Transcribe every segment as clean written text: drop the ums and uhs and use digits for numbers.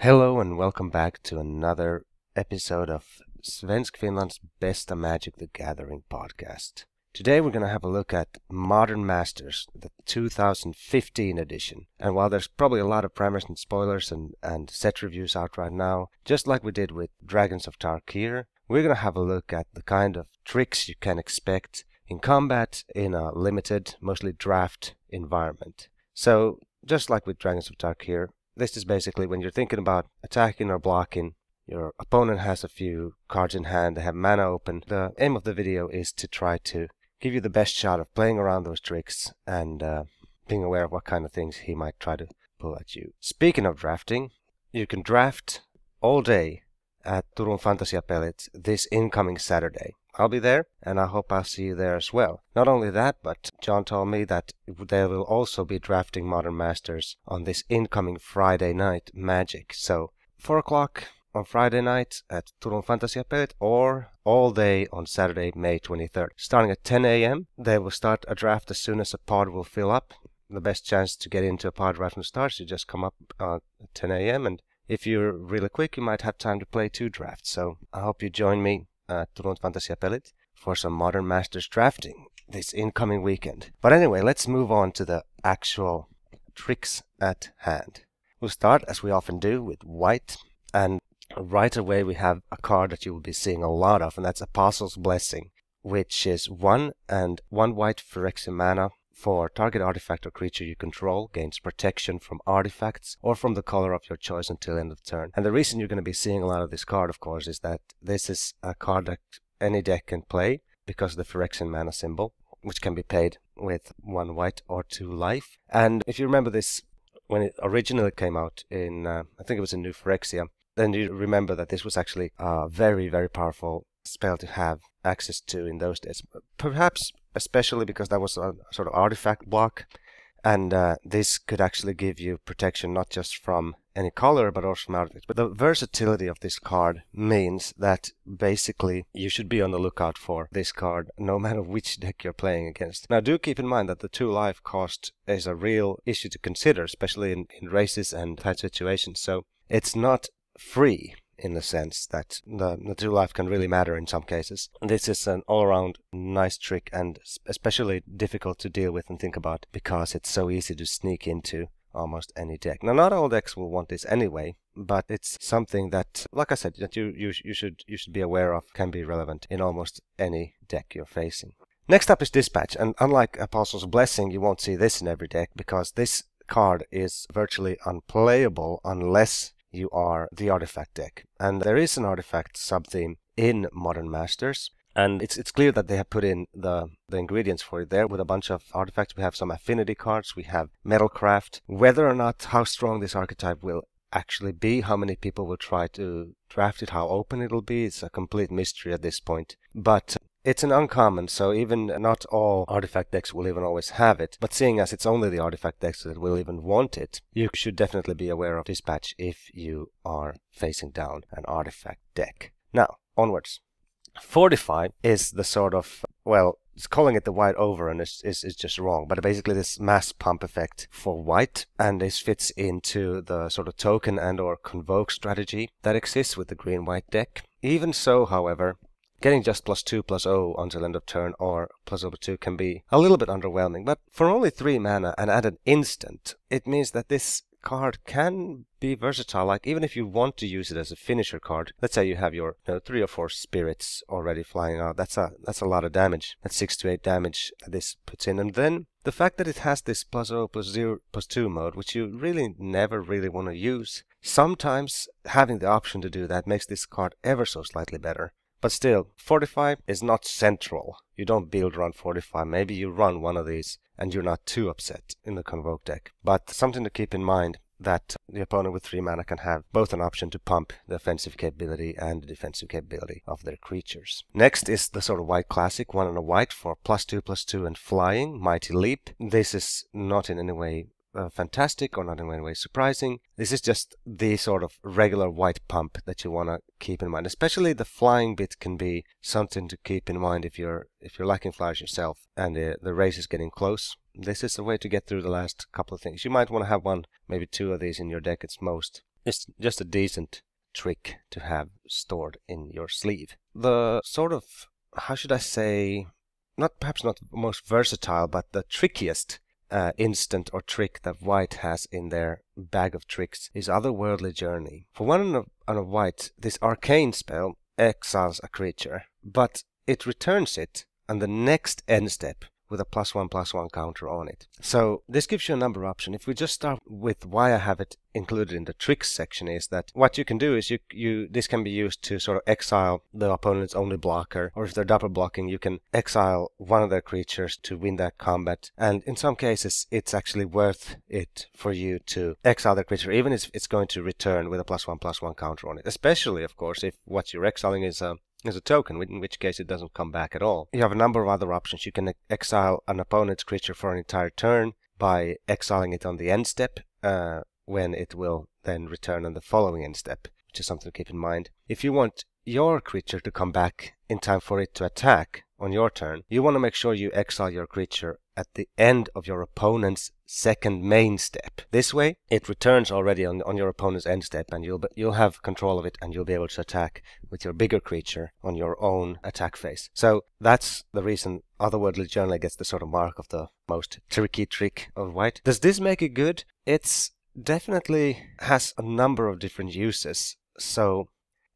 Hello and welcome back to another episode of Svensk Finland's Bästa Magic the Gathering podcast. Today we're going to have a look at Modern Masters, the 2015 edition. And while there's probably a lot of primers and spoilers and set reviews out right now, just like we did with Dragons of Tarkir, we're going to have a look at the kind of tricks you can expect in combat in a limited, mostly draft environment. So, just like with Dragons of Tarkir, this is basically when you're thinking about attacking or blocking, your opponent has a few cards in hand, they have mana open. The aim of the video is to try to give you the best shot of playing around those tricks and being aware of what kind of things he might try to pull at you. Speaking of drafting, you can draft all day at Turun Fantasiapelit this incoming Saturday. I'll be there, and I hope I'll see you there as well. Not only that, but John told me that they will also be drafting Modern Masters on this incoming Friday night Magic. So, 4 o'clock on Friday night at Turun Fantasiapelit, or all day on Saturday, May 23rd. Starting at 10 a.m., they will start a draft as soon as a pod will fill up. The best chance to get into a pod right from the start is you just come up at 10 a.m. and if you're really quick, you might have time to play 2 drafts. So, I hope you join me at Turun Fantasiapelit for some Modern Masters drafting this incoming weekend. But anyway, let's move on to the actual tricks at hand. We'll start, as we often do, with white, and right away we have a card that you will be seeing a lot of, and that's Apostle's Blessing, which is 1 and 1 white Phyrexian mana for target artifact or creature you control, gains protection from artifacts or from the color of your choice until end of turn. And the reason you're going to be seeing a lot of this card, of course, is that this is a card that any deck can play because of the Phyrexian mana symbol, which can be played with 1 white or 2 life. And if you remember this, when it originally came out in, I think it was in New Phyrexia, then you remember that this was actually a very, very powerful spell to have access to in those days. Perhaps especially because that was a sort of artifact block, and this could actually give you protection not just from any color but also from artifacts. But the versatility of this card means that basically you should be on the lookout for this card no matter which deck you're playing against. Now do keep in mind that the 2 life cost is a real issue to consider, especially in races and tight situations. So it's not free in the sense that the 2 life can really matter in some cases. This is an all-around nice trick and especially difficult to deal with and think about because it's so easy to sneak into almost any deck. Now, not all decks will want this anyway, but it's something that, like I said, that you should be aware of, can be relevant in almost any deck you're facing. Next up is Dispatch, and unlike Apostle's Blessing, you won't see this in every deck because this card is virtually unplayable unless you are the artifact deck. And there is an artifact sub-theme in Modern Masters, and it's clear that they have put in the ingredients for it there with a bunch of artifacts. We have some affinity cards, we have Metalcraft. Whether or not how strong this archetype will actually be, how many people will try to draft it, how open it'll be, it's a complete mystery at this point. But it's an uncommon, so even not all artifact decks will even always have it. But seeing as it's only the artifact decks that will even want it, you should definitely be aware of Dispatch if you are facing down an artifact deck. Now, onwards. Fortify is the sort of, well, calling it the white overrun is just wrong, but basically this mass pump effect for white, and this fits into the sort of token and or convoke strategy that exists with the green-white deck. Even so, however, getting just +2/+0 until end of turn or +2 can be a little bit underwhelming, but for only 3 mana and at an instant, it means that this card can be versatile. Like even if you want to use it as a finisher card, let's say you have your 3 or 4 spirits already flying out, that's a lot of damage. That's 6 to 8 damage that this puts in, and then the fact that it has this +0/+0/+2 mode, which you really never really want to use, sometimes having the option to do that makes this card ever so slightly better. But still, Fortify is not central. You don't build around Fortify. Maybe you run one of these and you're not too upset in the Convoke deck. But something to keep in mind that the opponent with 3 mana can have both an option to pump the offensive capability and the defensive capability of their creatures. Next is the sort of white classic, 1 and a white for +2/+2 and flying, Mighty Leap. This is not in any way fantastic or not in any way surprising. This is just the sort of regular white pump that you want to keep in mind. Especially the flying bit can be something to keep in mind if you're lacking flyers yourself and the race is getting close. This is the way to get through the last couple of things. You might want to have 1, maybe 2 of these in your deck at most. it's just a decent trick to have stored in your sleeve. The sort of, how should I say, perhaps not most versatile, but the trickiest instant or trick that white has in their bag of tricks is Otherworldly Journey. For one on a white, this arcane spell exiles a creature, but it returns it on the next end step with a +1/+1 counter on it. So this gives you a number of options. If we just start with why I have it included in the tricks section, is that what you can do is this can be used to sort of exile the opponent's only blocker, or if they're double blocking, you can exile one of their creatures to win that combat. And in some cases, it's actually worth it for you to exile the creature, even if it's going to return with a +1/+1 counter on it. Especially, of course, if what you're exiling is a token, in which case it doesn't come back at all. You have a number of other options. You can exile an opponent's creature for an entire turn by exiling it on the end step, when it will then return on the following end step, which is something to keep in mind. If you want your creature to come back in time for it to attack on your turn, you want to make sure you exile your creature at the end of your opponent's second main step. This way, it returns already on your opponent's end step, and you'll have control of it, and you'll be able to attack with your bigger creature on your own attack phase. So that's the reason Otherworldly Journey gets the sort of mark of the most tricky trick of white. Does this make it good? It's definitely has a number of different uses. So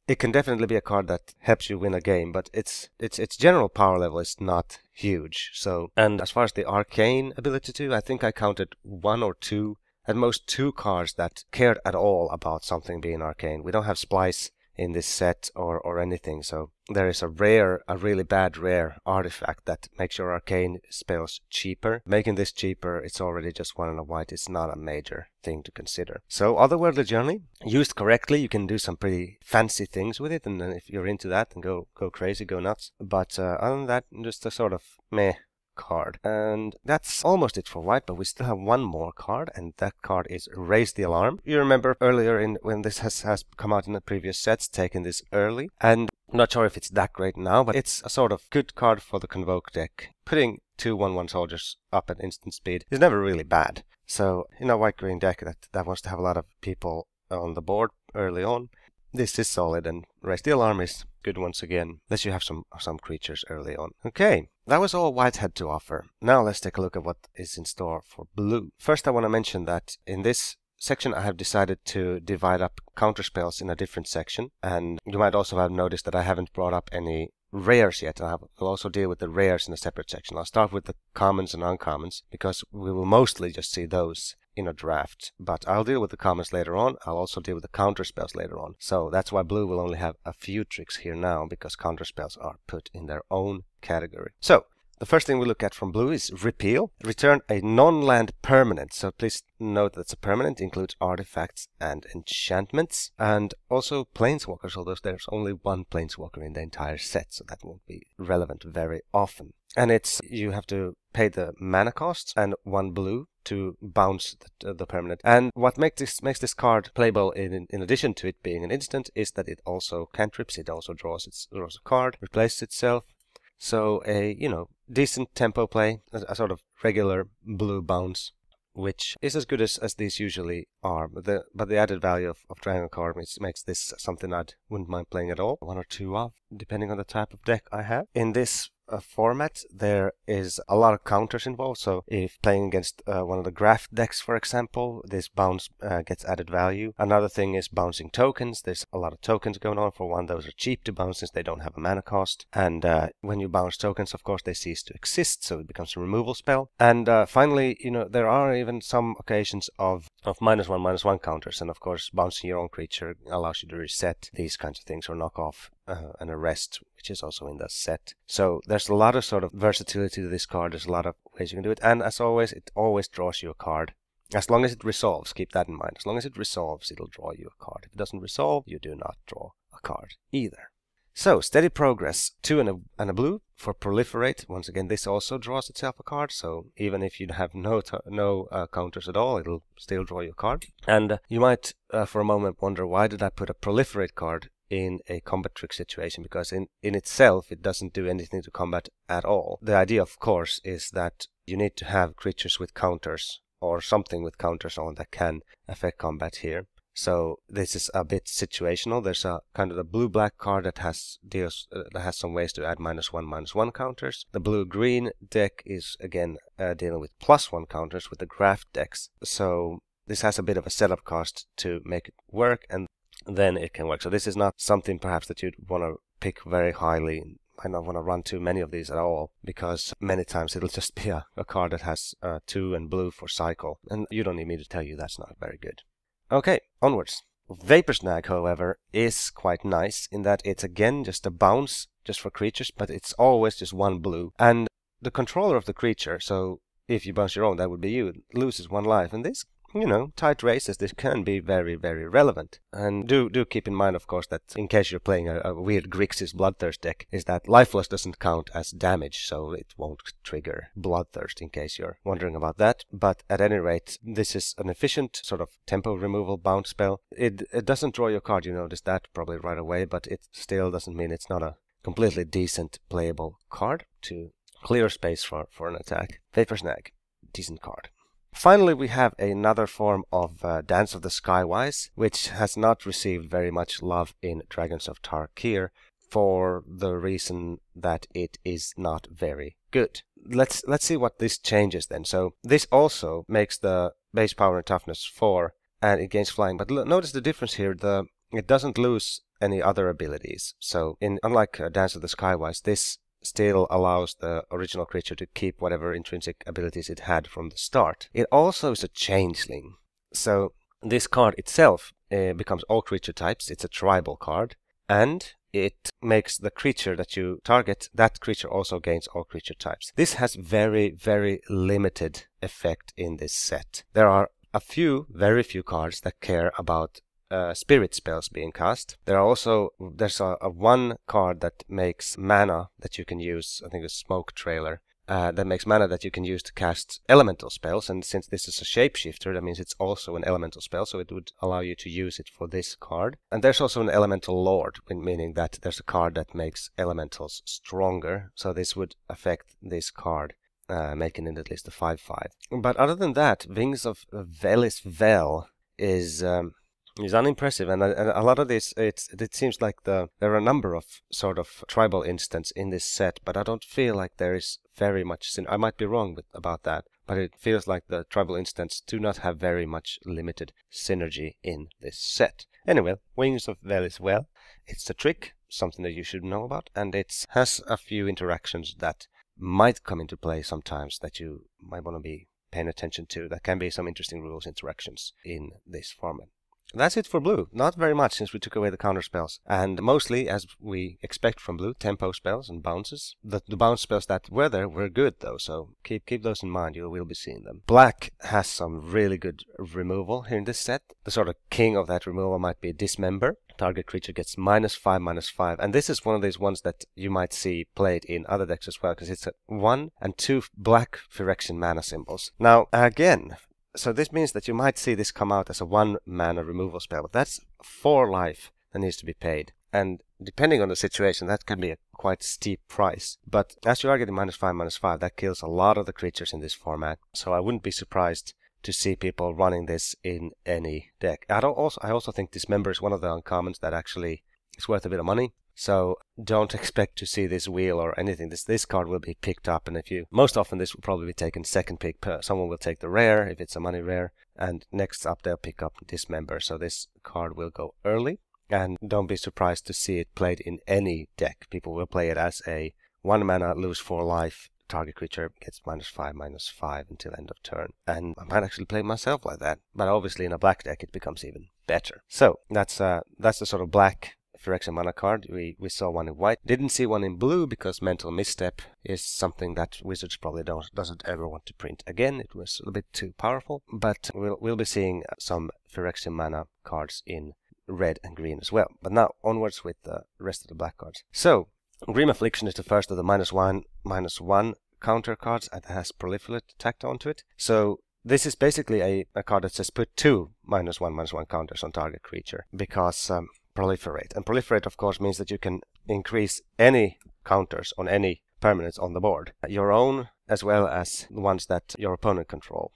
it can definitely be a card that helps you win a game, but its general power level is not huge. So, and as far as the arcane ability to, I think I counted one or two, at most two cards that cared at all about something being arcane. We don't have Splice in this set or anything, so there is a really bad rare artifact that makes your arcane spells cheaper. Making this cheaper, it's already just one and a white. It's not a major thing to consider. So Otherworldly Journey, used correctly, you can do some pretty fancy things with it, and if you're into that, then go crazy, go nuts. But other than that, just a sort of meh card. And that's almost it for white, but we still have one more card, and that card is Raise the Alarm. You remember earlier when this has come out in the previous sets, taken this early, and I'm not sure if it's that great now, but it's a sort of good card for the Convoke deck. Putting 2/1/1 soldiers up at instant speed is never really bad. So in a white-green deck that wants to have a lot of people on the board early on, this is solid, and Raise the Alarm is good once again, unless you have some creatures early on. Okay, that was all white had to offer. Now let's take a look at what is in store for blue. First, I want to mention that in this section I have decided to divide up counterspells in a different section, and you might also have noticed that I haven't brought up any rares yet. I'll also deal with the rares in a separate section. I'll start with the commons and uncommons, because we will mostly just see those in a draft, but I'll deal with the commons later on. I'll also deal with the counterspells later on. So that's why blue will only have a few tricks here now, because counterspells are put in their own category. So the first thing we look at from blue is Repeal. Return a non-land permanent. So please note that's a permanent, includes artifacts and enchantments, and also planeswalkers, although there's only one planeswalker in the entire set, so that won't be relevant very often. And you have to pay the mana cost and 1 blue to bounce the permanent. And what makes this card playable in addition to it being an instant is that it also cantrips, it also draws a card, replaces itself. So a decent tempo play, a sort of regular blue bounce, which is as good as these usually are. But the added value of Dragon card makes this something I wouldn't mind playing at all. 1 or 2 of, depending on the type of deck I have. In this format, there is a lot of counters involved. So if playing against one of the graph decks, for example, this bounce gets added value. Another thing is bouncing tokens. There's a lot of tokens going on. For one, those are cheap to bounce since they don't have a mana cost. And when you bounce tokens, of course, they cease to exist, so it becomes a removal spell. And finally, there are even some occasions of -1/-1 counters, and of course, bouncing your own creature allows you to reset these kinds of things or knock off an arrest, which is also in the set. So there's a lot of sort of versatility to this card. There's a lot of ways you can do it, and as always, it always draws you a card. As long as it resolves, keep that in mind. As long as it resolves, it'll draw you a card. If it doesn't resolve, you do not draw a card either. So, Steady Progress, 2 and a blue for Proliferate. Once again, this also draws itself a card, so even if you have no counters at all, it'll still draw you a card. And you might, for a moment, wonder, why did I put a Proliferate card in a combat trick situation? Because in itself, it doesn't do anything to combat at all. The idea, of course, is that you need to have creatures with counters, or something with counters on that can affect combat here. So this is a bit situational. There's a kind of the blue-black card that has some ways to add -1/-1 counters. The blue-green deck is again dealing with +1 counters with the graph decks. So this has a bit of a setup cost to make it work, and then it can work. So this is not something perhaps that you'd want to pick very highly. I don't want to run too many of these at all, because many times it'll just be a card that has 2 and blue for cycle, and you don't need me to tell you that's not very good. Okay, onwards. Vapor Snag, however, is quite nice in that it's again just a bounce just for creatures, but it's always just 1 blue. And the controller of the creature, so if you bounce your own, that would be you, loses 1 life. And this, tight races, this can be very, very relevant. And do keep in mind, of course, that in case you're playing a weird Grixis Bloodthirst deck, is that life loss doesn't count as damage, so it won't trigger Bloodthirst, in case you're wondering about that. But at any rate, this is an efficient sort of tempo removal bounce spell. It doesn't draw your card, you notice that probably right away, but it still doesn't mean it's not a completely decent playable card to clear space for an attack. Vapor Snag, decent card. Finally, we have another form of Dance of the Skywise, which has not received very much love in Dragons of Tarkir for the reason that it is not very good. Let's see what this changes then. So this also makes the base power and toughness 4, and it gains flying. But notice the difference here. It doesn't lose any other abilities. So unlike Dance of the Skywise, this still allows the original creature to keep whatever intrinsic abilities it had from the start. It also is a changeling. So this card itself becomes all creature types. It's a tribal card, and it makes the creature that you target, that creature also gains all creature types. This has very, very limited effect in this set. There are very few cards that care about spirit spells being cast. There's a 1 card that makes mana that you can use, I think a Smoke Trailer, that makes mana that you can use to cast elemental spells, and since this is a shapeshifter, that means it's also an elemental spell, so it would allow you to use it for this card. And there's also an Elemental Lord, meaning that there's a card that makes elementals stronger, so this would affect this card, making it at least a 5/5. But other than that, Wings of Velis Vel is unimpressive, and a lot of this, it seems like there are a number of sort of tribal instants in this set, but I don't feel like there is very much I might be wrong about that, but it feels like the tribal instants do not have very much limited synergy in this set. Anyway, Wings of Velis Vel, it's a trick, something that you should know about, and it has a few interactions that might come into play sometimes that you might want to be paying attention to. That can be some interesting rules interactions in this format. That's it for blue. Not very much, since we took away the counter spells. And mostly, as we expect from blue, tempo spells and bounces. The bounce spells that were there were good though, so keep those in mind. You will be seeing them. Black has some really good removal here in this set. The sort of king of that removal might be Dismember. Target creature gets -5/-5, and this is one of these ones that you might see played in other decks as well, because it's a 1 and 2 black Phyrexian mana symbols. Now, again, so this means that you might see this come out as a 1 mana removal spell, but that's 4 life that needs to be paid. And depending on the situation, that can be a quite steep price. But as you are getting -5/-5, that kills a lot of the creatures in this format. So I wouldn't be surprised to see people running this in any deck. I also think Dismember is one of the uncommons that actually is worth a bit of money. So don't expect to see this wheel or anything. This card will be picked up, and most often this will probably be taken second pick. Someone will take the rare if it's a money rare, and next up they'll pick up Dismember. So this card will go early, and don't be surprised to see it played in any deck. People will play it as a 1 mana, lose 4 life, target creature gets -5/-5 until end of turn. And I might actually play myself like that, but obviously in a black deck it becomes even better. So that's the sort of black Phyrexian mana card. We saw one in white. Didn't see one in blue because Mental Misstep is something that Wizards probably doesn't ever want to print again. It was a bit too powerful, but we'll be seeing some Phyrexian mana cards in red and green as well. But now onwards with the rest of the black cards. So Grim Affliction is the first of the -1/-1 counter cards that has Proliferate tacked onto it. So this is basically a card that says put 2 -1/-1 counters on target creature, because Proliferate. And Proliferate, of course, means that you can increase any counters on any permanents on the board, your own as well as the ones that your opponent control.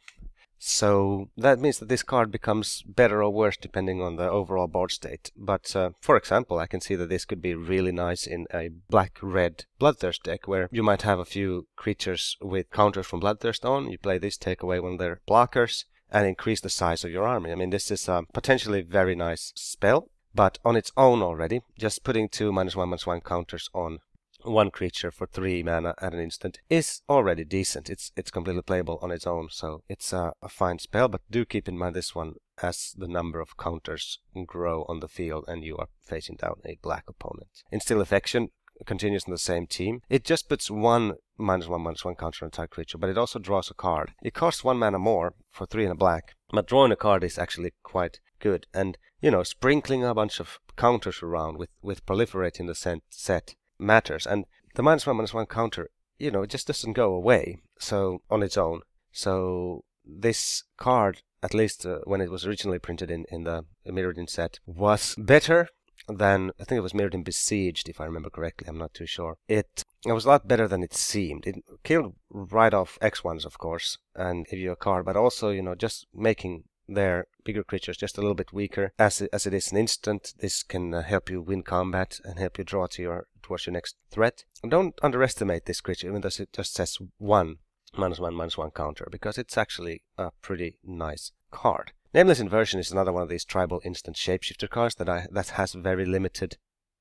So that means that this card becomes better or worse depending on the overall board state. But for example, I can see that this could be really nice in a black-red Bloodthirst deck where you might have a few creatures with counters from Bloodthirst on. You play this, take away one of their blockers, and increase the size of your army. I mean, this is a potentially very nice spell, but on its own already, just putting 2 -1/-1 counters on one creature for 3 mana at an instant is already decent. It's completely playable on its own, so it's a fine spell, but do keep in mind this one as the number of counters grow on the field and you are facing down a black opponent. Instill Affection continues in the same team. It just puts 1 -1/-1 counter on a target creature, but it also draws a card. It costs 1 mana more for 3 and a black, but drawing a card is actually quite good. And, sprinkling a bunch of counters around with proliferating the set matters. And the -1/-1 counter, it just doesn't go away so on its own. So this card, at least when it was originally printed in the Mirrodin set, was better than, I think it was Mirrodin Besieged, if I remember correctly. I'm not too sure. It was a lot better than it seemed. It killed right off X1s, of course, and give you a card, but also, just making their bigger creatures just a little bit weaker. As it is an instant, this can help you win combat and help you draw towards your next threat. And don't underestimate this creature, even though it just says 1 -1/-1 counter, because it's actually a pretty nice card. Nameless Inversion is another one of these tribal instant shapeshifter cards that has very limited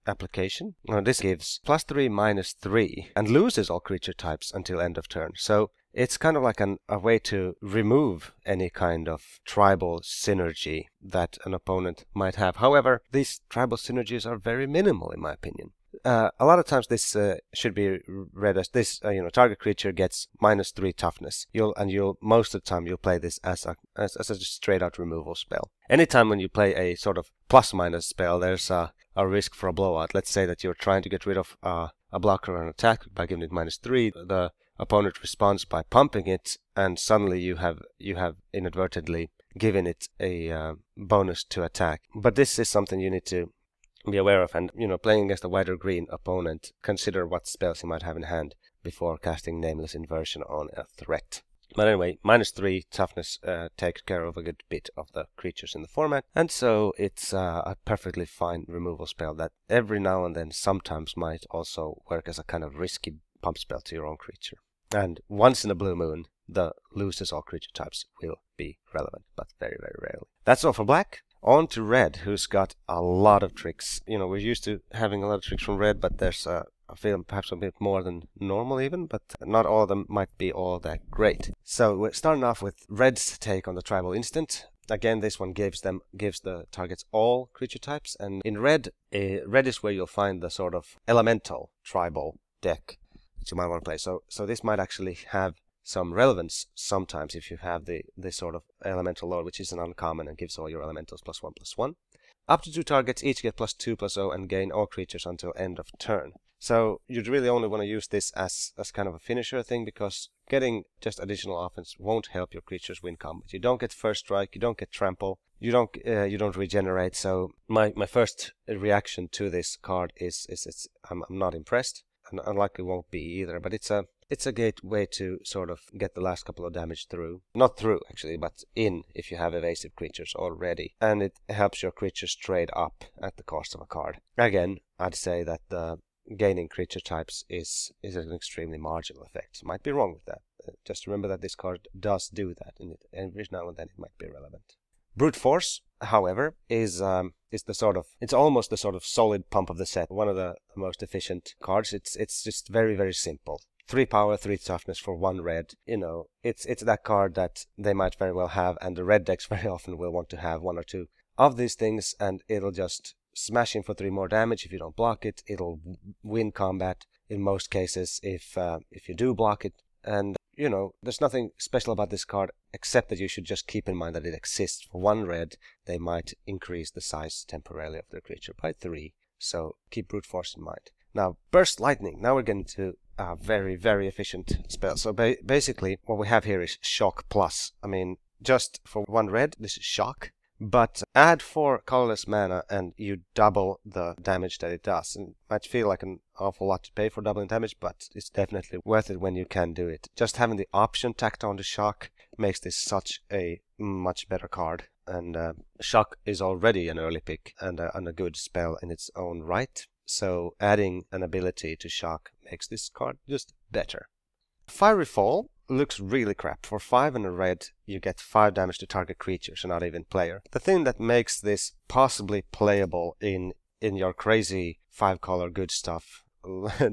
application. Now, this gives +3/-3 and loses all creature types until end of turn. So it's kind of like a way to remove any kind of tribal synergy that an opponent might have. However, these tribal synergies are very minimal in my opinion. A lot of times this should be read as this, target creature gets -3 toughness. Most of the time you'll play this as a straight out removal spell. Anytime when you play a sort of plus-minus spell, there's a risk for a blowout. Let's say that you're trying to get rid of a blocker or an attack by giving it -3. The opponent responds by pumping it, and suddenly you have inadvertently given it a bonus to attack. But this is something you need to be aware of, and playing against a wider green opponent, consider what spells you might have in hand before casting Nameless Inversion on a threat. But anyway, -3 toughness takes care of a good bit of the creatures in the format, and so it's a perfectly fine removal spell that every now and then sometimes might also work as a kind of risky pump spell to your own creature. And once in a blue moon, the loses all creature types will be relevant, but very, very rarely. That's all for black. On to red, who's got a lot of tricks. We're used to having a lot of tricks from red, but there's I feel perhaps a bit more than normal even, but not all of them might be all that great. So we're starting off with red's take on the tribal instant. Again, this one gives the targets all creature types, and in red, red is where you'll find the sort of elemental tribal deck that you might want to play. So this might actually have some relevance sometimes if you have the sort of elemental lord, which is an uncommon and gives all your elementals +1/+1. Up to 2 targets each get +2/+0 and gain all creatures until end of turn. So you'd really only want to use this as kind of a finisher thing, because getting just additional offense won't help your creatures win combat. You don't get first strike, you don't get trample, you don't regenerate. So my first reaction to this card is I'm not impressed, and unlikely won't be either. But it's a great way to sort of get the last couple of damage through. Not through, actually, but in, if you have evasive creatures already. And it helps your creatures trade up at the cost of a card. Again, I'd say that the gaining creature types is an extremely marginal effect. Might be wrong with that. Just remember that this card does do that, and every now and then it might be relevant. Brute Force, however, is it's almost the sort of solid pump of the set. One of the most efficient cards. It's just very, very simple. 3 power, 3 toughness for 1 red. It's that card that they might very well have, and the red decks very often will want to have 1 or 2 of these things, and it'll just smash in for 3 more damage if you don't block it. It'll win combat in most cases if you do block it. And there's nothing special about this card except that you should just keep in mind that it exists. For 1 red, they might increase the size temporarily of their creature by 3. So keep Brute Force in mind. Now, Burst Lightning. Now we're getting to a very, very efficient spell. So basically, what we have here is Shock Plus. I mean, just for 1 red, this is Shock. But add 4 colorless mana and you double the damage that it does. And it might feel like an awful lot to pay for doubling damage, but it's definitely worth it when you can do it. Just having the option tacked on to Shock makes this such a much better card. And Shock is already an early pick and a good spell in its own right. So adding an ability to Shock makes this card just better. Fiery Fall looks really crap. For 5 and a red, you get 5 damage to target creature, so not even player. The thing that makes this possibly playable in your crazy 5-color good stuff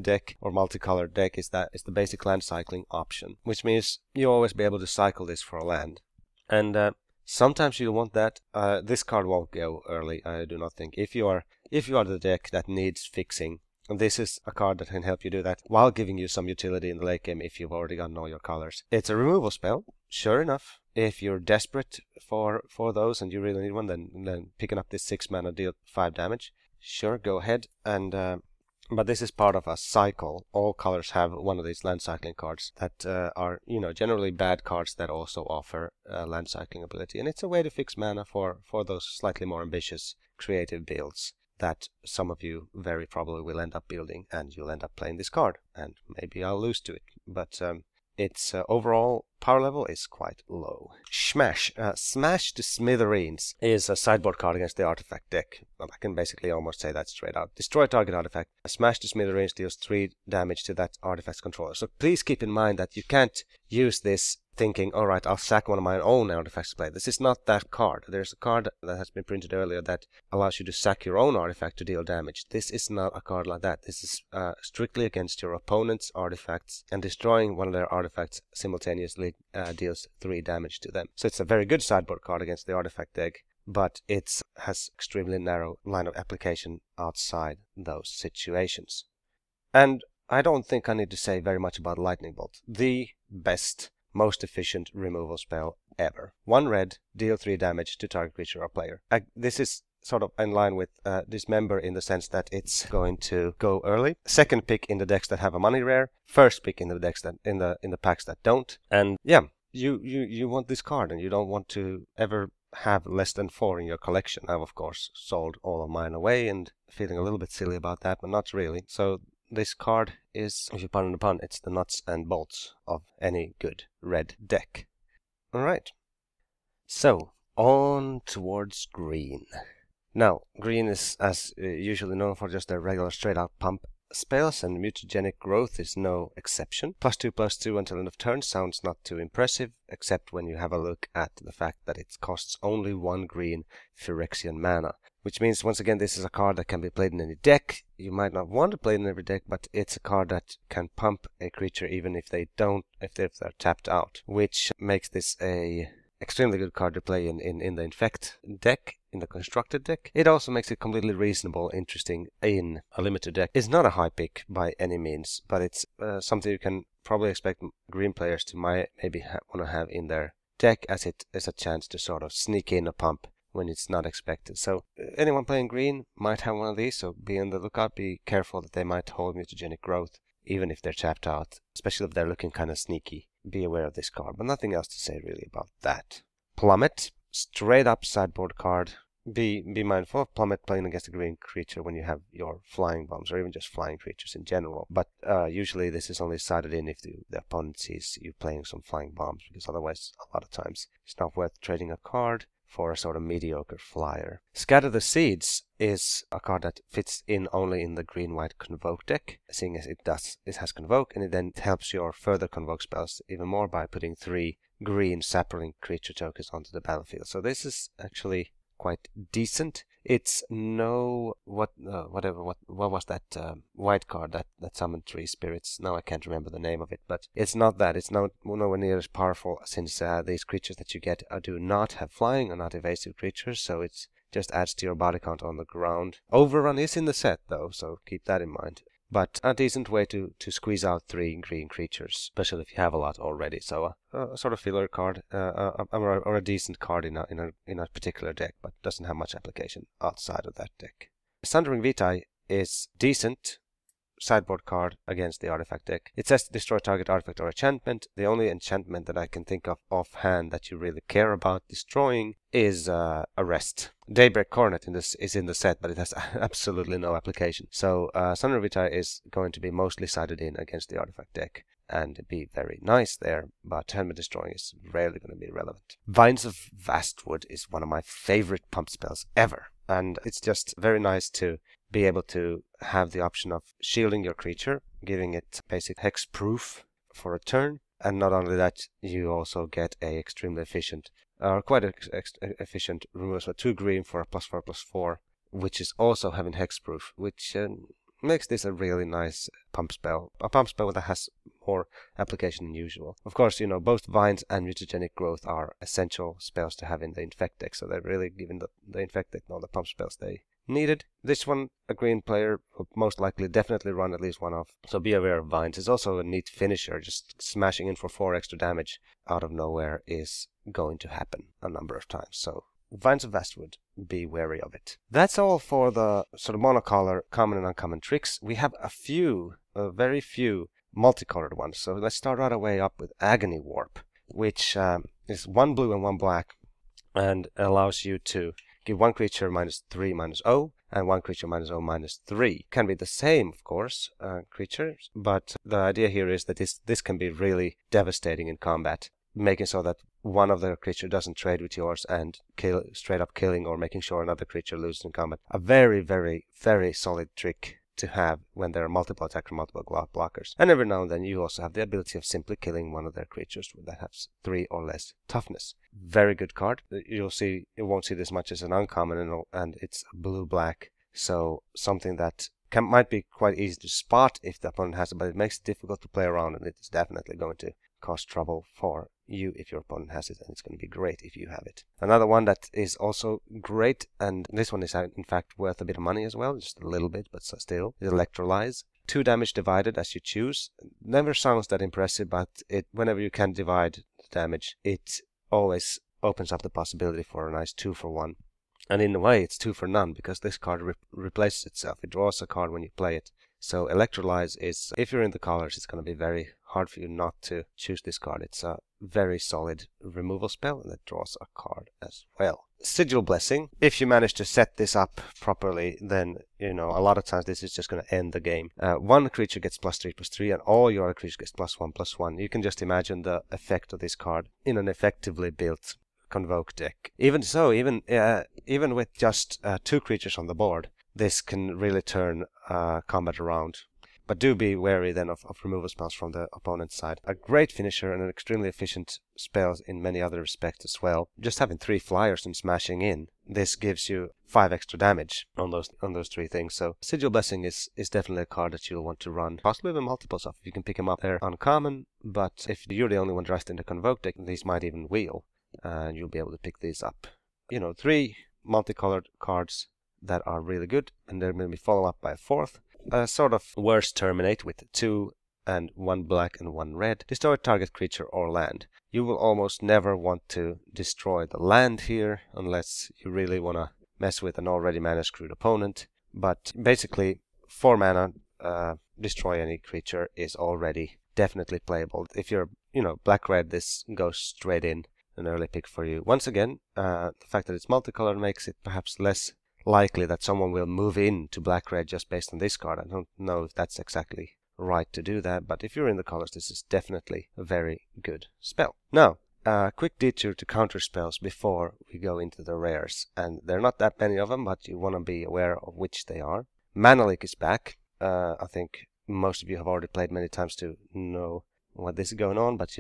deck or multicolored deck is the basic land cycling option, which means you always be able to cycle this for a land. And sometimes you want that. This card won't go early, I do not think. If you are the deck that needs fixing, this is a card that can help you do that while giving you some utility in the late game if you've already gotten all your colors. It's a removal spell, sure enough. If you're desperate for those and you really need one, then picking up this 6 mana deal 5 damage. Sure, go ahead. And but this is part of a cycle. All colors have one of these land cycling cards that are, generally bad cards that also offer land cycling ability. And it's a way to fix mana for those slightly more ambitious creative builds that some of you very probably will end up building, and you'll end up playing this card. And maybe I'll lose to it. But its overall power level is quite low. Smash. Smash to Smithereens is a sideboard card against the artifact deck. Well, I can basically almost say that straight out. Destroy target artifact. Smash to Smithereens deals 3 damage to that artifact's controller. So please keep in mind that you can't use this thinking, alright, I'll sack one of my own artifacts to play. This is not that card. There's a card that has been printed earlier that allows you to sack your own artifact to deal damage. This is not a card like that. This is strictly against your opponent's artifacts, and destroying one of their artifacts simultaneously deals 3 damage to them. So it's a very good sideboard card against the artifact deck, but it has extremely narrow line of application outside those situations. And I don't think I need to say very much about Lightning Bolt. The best, most efficient removal spell ever. 1 red, deal 3 damage to target creature or player. This is sort of in line with Dismember in the sense that it's going to go early. Second pick in the decks that have a money rare. First pick in the decks that in the packs that don't. And yeah, you want this card, and you don't want to ever have less than 4 in your collection. I've of course sold all of mine away and feeling a little bit silly about that, but not really. So this card is, if you pardon the pun, it's the nuts and bolts of any good red deck. Alright, so on towards green. Now, green is as usually known for just their regular straight out pump spells, and mutagenic growth is no exception. +2/+2 until end of turn sounds not too impressive, except when you have a look at the fact that it costs only 1 green Phyrexian mana. Which means, once again, this is a card that can be played in any deck. You might not want to play it in every deck, but it's a card that can pump a creature even if they're tapped out. Which makes this a extremely good card to play in the Infect deck, in the Constructed deck. It also makes it completely reasonable, interesting in a limited deck. It's not a high pick by any means, but it's something you can probably expect green players to maybe want to have in their deck, as it is a chance to sort of sneak in a pump when it's not expected. So anyone playing green might have one of these, so be on the lookout. Be careful that they might hold mutagenic growth, even if they're tapped out, especially if they're looking kind of sneaky. Be aware of this card, but nothing else to say really about that. Plummet, straight up sideboard card. Be mindful of Plummet playing against a green creature when you have your flying bombs, or even just flying creatures in general. But usually this is only sided in if the opponent sees you playing some flying bombs, because otherwise a lot of times it's not worth trading a card for a sort of mediocre flyer. Scatter the Seeds is a card that fits in only in the green-white Convoke deck, seeing as it has Convoke, and it then helps your further Convoke spells even more by putting 3 green sapling creature tokens onto the battlefield. So this is actually quite decent. It's no what was that white card that summoned 3 spirits? Now I can't remember the name of it, but it's not that. It's nowhere near as powerful, since these creatures that you get do not have flying, are not evasive creatures, so it just adds to your body count on the ground. Overrun is in the set though, so keep that in mind. But a decent way to squeeze out 3 green creatures, especially if you have a lot already. So a sort of filler card, or a decent card in a particular deck, but doesn't have much application outside of that deck. Sundering Vitae is decent sideboard card against the artifact deck. It says to destroy target artifact or enchantment. The only enchantment that I can think of offhand that you really care about destroying is Arrest. Daybreak Coronet is in the set, but it has absolutely no application. So Sundering Vitae is going to be mostly sided in against the artifact deck. and be very nice there, but Helmet Destroying is rarely going to be relevant. Vines of Vastwood is one of my favorite pump spells ever, and it's just very nice to be able to have the option of shielding your creature, giving it basic hexproof for a turn, and not only that, you also get a extremely efficient, quite efficient removal spell, 2 green for a +4/+4, which is also having hexproof, which makes this a really nice pump spell. A pump spell that has more application than usual. Of course, both Vines and Mutagenic Growth are essential spells to have in the Infect deck, so they're really giving the Infect deck all the pump spells they needed. This one, a green player will most likely definitely run at least one of, so be aware of Vines. It's also a neat finisher. Just smashing in for 4 extra damage out of nowhere is going to happen a number of times, so Vines of Vastwood, be wary of it. That's all for the sort of monocolor common and uncommon tricks. We have very few multicolored ones. So let's start right away up with Agony Warp, which is 1 blue and 1 black, and allows you to give 1 creature -3/-0, and 1 creature -0/-3. Can be the same, of course, creatures, but the idea here is that this can be really devastating in combat, making so that one of the creature doesn't trade with yours and straight up killing or making sure another creature loses in combat. A very, very, very solid trick to have when there are multiple attackers, multiple blockers. And every now and then you also have the ability of simply killing one of their creatures that has 3 or less toughness. Very good card. You won't see this much as an uncommon, and it's blue-black, so something that might be quite easy to spot if the opponent has it, but it makes it difficult to play around, and it's definitely going to cause trouble for you if your opponent has it, and it's going to be great if you have it. Another one that is also great, and this one is in fact worth a bit of money as well, just a little bit, but still, is Electrolyze. 2 damage divided as you choose. Never sounds that impressive, but whenever you can divide the damage, it always opens up the possibility for a nice 2-for-1. And in a way, it's 2 for none, because this card replaces itself. It draws a card when you play it. So Electrolyze is, if you're in the colors, it's going to be very hard for you not to choose this card. It's a very solid removal spell, and it draws a card as well. Sigil Blessing. If you manage to set this up properly, then, a lot of times this is just going to end the game. 1 creature gets +3/+3, and all your other creatures gets +1/+1. You can just imagine the effect of this card in an effectively built Convoke deck. Even so, even with just 2 creatures on the board, this can really turn combat around. But do be wary then of removal spells from the opponent's side. A great finisher and an extremely efficient spell in many other respects as well. Just having 3 flyers and smashing in, this gives you 5 extra damage on those 3 things. So Sigil Blessing is definitely a card that you'll want to run, possibly even multiples of if you can pick them up. They're uncommon, but if you're the only one dressed in the Convoke deck, these might even wheel, and you'll be able to pick these up. 3 multicolored cards that are really good, and they're going to be followed up by a 4th. Sort of worse Terminate with 2 and 1 black and 1 red. Destroy target creature or land. You will almost never want to destroy the land here unless you really want to mess with an already mana screwed opponent. But basically, 4 mana, destroy any creature is already definitely playable. If you're, black-red, this goes straight in, an early pick for you. Once again, the fact that it's multicolored makes it perhaps less likely that someone will move into black-red just based on this card. I don't know if that's exactly right to do that, but if you're in the colors, this is definitely a very good spell. Now, a quick detour to counterspells before we go into the rares, and there are not that many of them, but you want to be aware of which they are. Mana Leak is back. I think most of you have already played many times to know what this is going on, but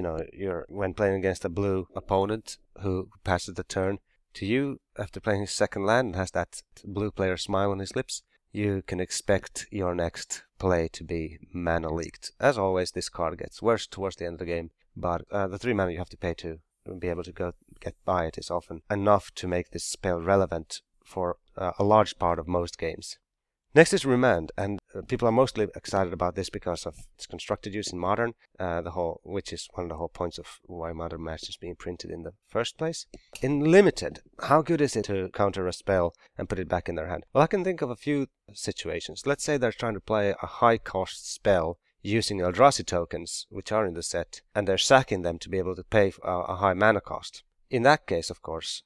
when playing against a blue opponent who passes the turn to you after playing his second land and has that blue player smile on his lips, you can expect your next play to be mana leaked. As always, this card gets worse towards the end of the game, but the 3 mana you have to pay to be able to get by it is often enough to make this spell relevant for a large part of most games. Next is Remand, and people are mostly excited about this because of its constructed use in Modern, which is one of the whole points of why Modern Masters is being printed in the first place. In Limited, how good is it to counter a spell and put it back in their hand? Well, I can think of a few situations. Let's say they're trying to play a high-cost spell using Eldrazi tokens, which are in the set, and they're sacking them to be able to pay a high mana cost. In that case, of course,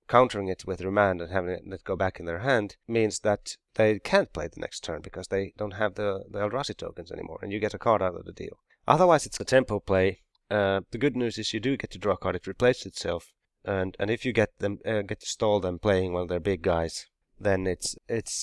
countering it with Remand and having it go back in their hand means that they can't play the next turn because they don't have the Eldrazi tokens anymore, and you get a card out of the deal. Otherwise, it's a tempo play. The good news is you do get to draw a card. It replaces itself, and if you get to stall them playing one of their big guys, then it's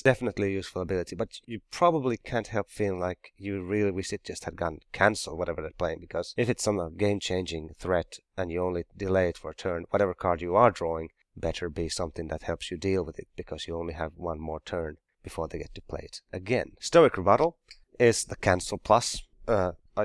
definitely a useful ability. But you probably can't help feeling like you really wish it just had gone cancel whatever they're playing, because if it's some game-changing threat and you only delay it for a turn, whatever card you are drawing better be something that helps you deal with it, because you only have one more turn before they get to play it again. Stoic Rebuttal is the cancel plus.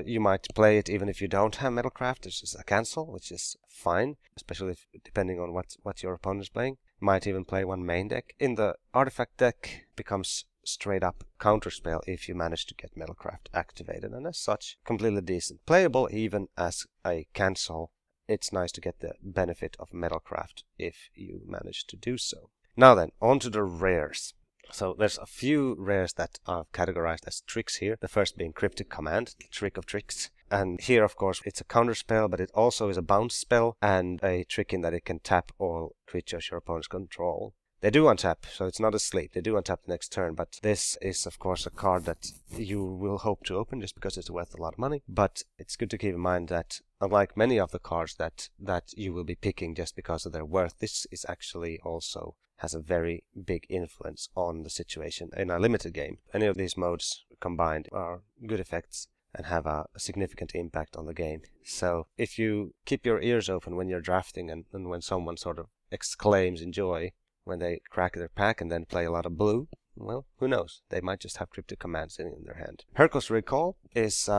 You might play it even if you don't have Metalcraft. It's just a cancel, which is fine, especially depending on what your opponent is playing. Might even play one main deck. In the artifact deck, becomes straight up counterspell if you manage to get Metalcraft activated, and as such, completely decent. Playable even as a cancel. It's nice to get the benefit of Metalcraft if you manage to do so. Now then, on to the rares. So there's a few rares that are categorized as tricks here. The first being Cryptic Command, the trick of tricks. And here, of course, it's a counter spell, but it also is a bounce spell and a trick in that it can tap all creatures your opponents control. They do untap, so it's not asleep. They do untap the next turn, but this is, of course, a card that you will hope to open just because it's worth a lot of money. But it's good to keep in mind that, unlike many of the cards that you will be picking just because of their worth, this is actually also has a very big influence on the situation in a limited game. Any of these modes combined are good effects and have a significant impact on the game. So if you keep your ears open when you're drafting and when someone sort of exclaims in joy when they crack their pack and then play a lot of blue, well, who knows? They might just have Cryptic Commands in their hand. Hercules Recall is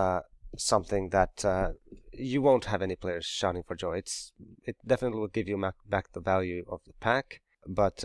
something that you won't have any players shouting for joy. It definitely will give you back the value of the pack, but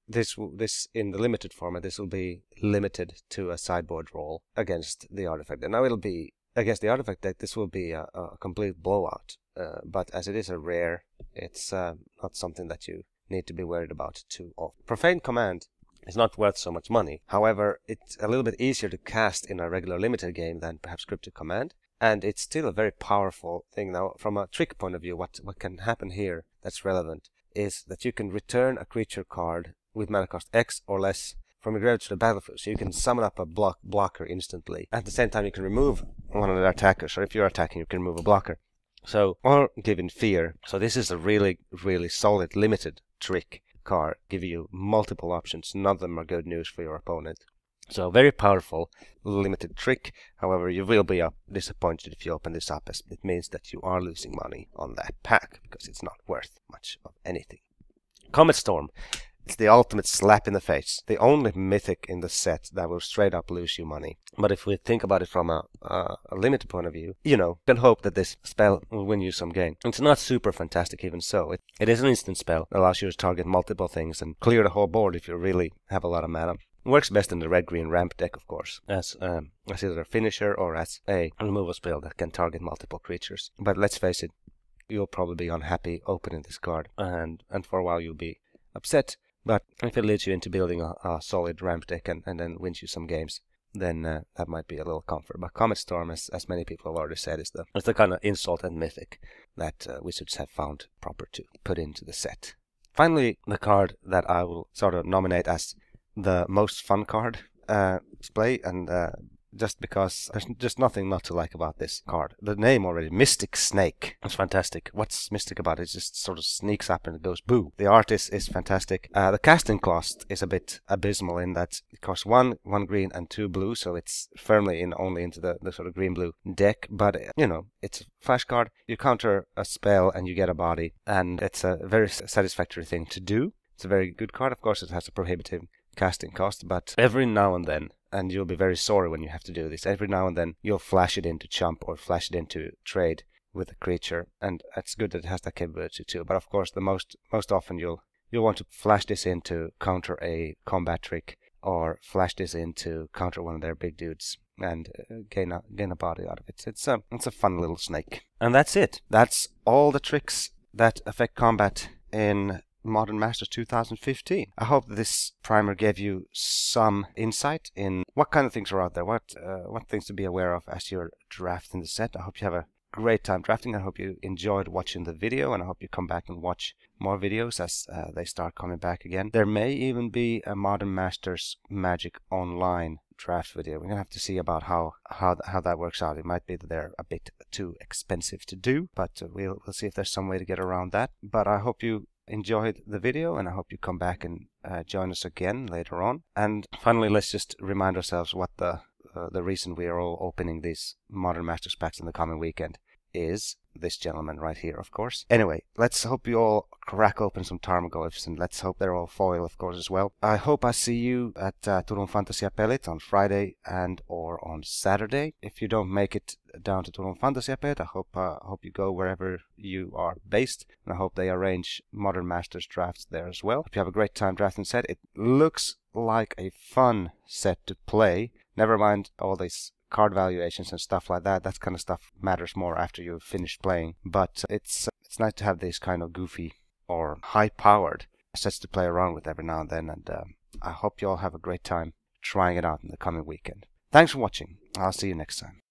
this in the limited format, this will be limited to a sideboard roll against the artifact. And now it'll be against the artifact deck. This will be a complete blowout. But as it is a rare, it's not something that you need to be worried about too often. Profane Command is not worth so much money. However, it's a little bit easier to cast in a regular limited game than perhaps Cryptic Command, and it's still a very powerful thing. Now, from a trick point of view, what can happen here that's relevant is that you can return a creature card with mana cost X or less from your graveyard to the battlefield, so you can summon up a blocker instantly. At the same time, you can remove one of the attackers, or if you're attacking, you can remove a blocker. So, or given fear. So this is a really, really solid limited trick card, give you multiple options. None of them are good news for your opponent. So very powerful limited trick. However, you will be disappointed if you open this up, as it means that you are losing money on that pack because it's not worth much of anything. Comet Storm. It's the ultimate slap in the face. The only mythic in the set that will straight up lose you money. But if we think about it from a limited point of view, you can hope that this spell will win you some game. It's not super fantastic even so. It is an instant spell that allows you to target multiple things and clear the whole board if you really have a lot of mana. It works best in the red-green ramp deck, of course, as either a finisher or as a removal spell that can target multiple creatures. But let's face it, you'll probably be unhappy opening this card, and for a while you'll be upset. But if it leads you into building a solid ramp deck and then wins you some games, then that might be a little comfort. But Comet Storm, as many people have already said, is the kind of insult and mythic that Wizards have found proper to put into the set. Finally, the card that I will sort of nominate as the most fun card to play, and just because there's just nothing not to like about this card. The name already, Mystic Snake. It's fantastic. What's mystic about it? It just sort of sneaks up and it goes boo. The art is fantastic. The casting cost is a bit abysmal in that it costs one green and 2 blue, so it's firmly only into the sort of green-blue deck. But, it's a flash card. You counter a spell and you get a body, and it's a very satisfactory thing to do. It's a very good card. Of course, it has a prohibitive casting cost, but every now and then, and you'll be very sorry when you have to do this, every now and then you'll flash it into chump or flash it into trade with a creature, and it's good that it has that capability too. But of course, the most often you'll want to flash this in to counter a combat trick, or flash this in to counter one of their big dudes and gain a body out of it. It's a fun little snake. And that's it. That's all the tricks that affect combat in Modern Masters 2015. I hope this primer gave you some insight in what kind of things are out there, what things to be aware of as you're drafting the set. I hope you have a great time drafting. I hope you enjoyed watching the video, and I hope you come back and watch more videos as they start coming back again. There may even be a Modern Masters Magic Online draft video. We're gonna have to see about how that works out. It might be that they're a bit too expensive to do, but we'll see if there's some way to get around that. But I hope you enjoyed the video, and I hope you come back and join us again later on. And finally, let's just remind ourselves what the reason we are all opening these Modern Masters packs in the coming weekend is. This gentleman right here, of course. Anyway, let's hope you all crack open some Tarmogoyfs, and let's hope they're all foil, of course, as well. I hope I see you at Turun Fantasiapelit on Friday and or on Saturday. If you don't make it down to Turun Fantasiapelit, I hope you go wherever you are based, and I hope they arrange Modern Masters drafts there as well. Hope you have a great time drafting set. It looks like a fun set to play. Never mind all these card valuations and stuff like that. That kind of stuff matters more after you've finished playing. But it's nice to have these kind of goofy or high-powered sets to play around with every now and then. And I hope you all have a great time trying it out in the coming weekend. Thanks for watching. I'll see you next time.